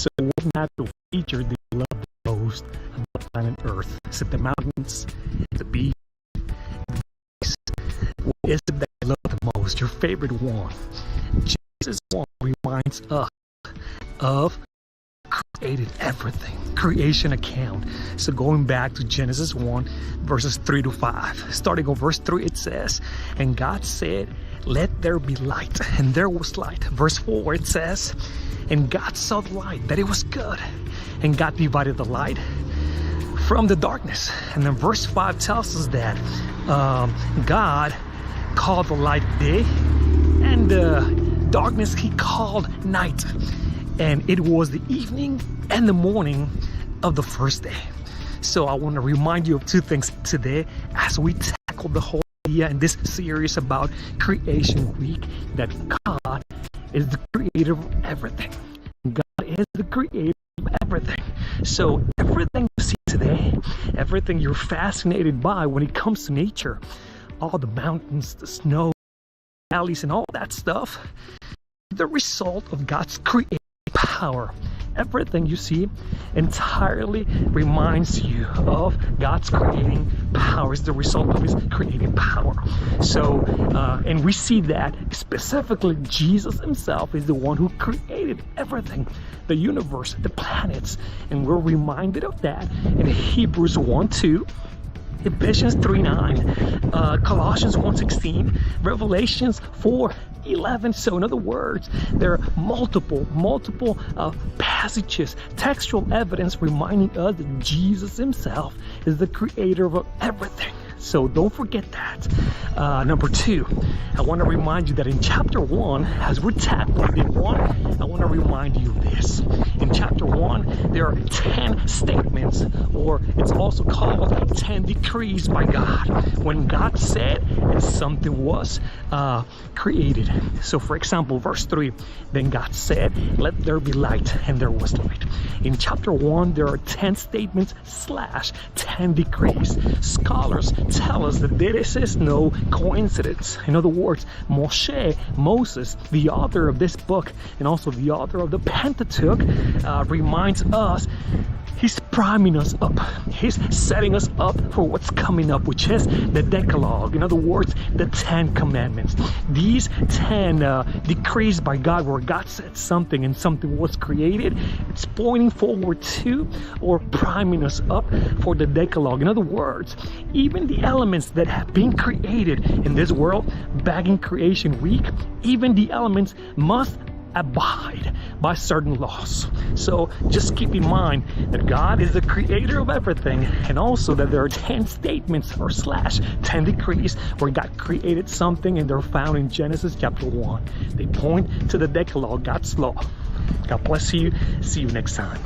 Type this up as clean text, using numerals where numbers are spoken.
So what natural feature do you love the most about planet Earth? Is it the mountains, the beach? What is it that you love the most? Your favorite one? Genesis 1 reminds us of created everything, creation account. So going back to Genesis 1 verses 3 to 5, starting on verse 3, it says, and God said, let there be light, and there was light. Verse 4, it says, and God saw the light, that it was good, and God divided the light from the darkness. And then verse 5 tells us that God called the light day, and the darkness he called night. And it was the evening and the morning of the first day. So I want to remind you of two things today as we tackle the whole idea in this series about Creation Week, that God is the creator of everything. God is the creator of everything. So everything you see today, everything you're fascinated by when it comes to nature, all the mountains, the snow, valleys, and all that stuff, the result of God's creative power. Everything you see entirely reminds you of God's creating power. It's the result of his creating power. So, and we see that specifically Jesus himself is the one who created everything, the universe, the planets, and we're reminded of that in Hebrews 1:2. Ephesians 3:9, Colossians 1:16, Revelations 4:11. So in other words, there are multiple passages, textual evidence reminding us that Jesus himself is the creator of everything. So don't forget that. Number 2, I want to remind you that in chapter 1, as we're tackling day 1, I want to remind you of this. In chapter 1, there are 10 statements, or it's also called 10 decrees by God. When God said, and something was created. So for example, verse 3, then God said, let there be light, and there was light. In chapter 1, there are 10 statements / 10 decrees. Scholars tell us that this is no coincidence. In other words, Moses, the author of this book and also the author of the Pentateuch, reminds us, he's priming us up. He's setting us up for what's coming up, which is the Decalogue. In other words, the 10 commandments. These 10 decrees by God, where God said something and something was created, it's pointing forward to or priming us up for the Decalogue. In other words, even the elements that have been created in this world back in Creation Week, even the elements must abide by certain laws. So just keep in mind that God is the creator of everything, and also that there are 10 statements or / 10 decrees where God created something, and they're found in Genesis chapter 1. They point to the Decalogue, God's law. God bless you. See you next time.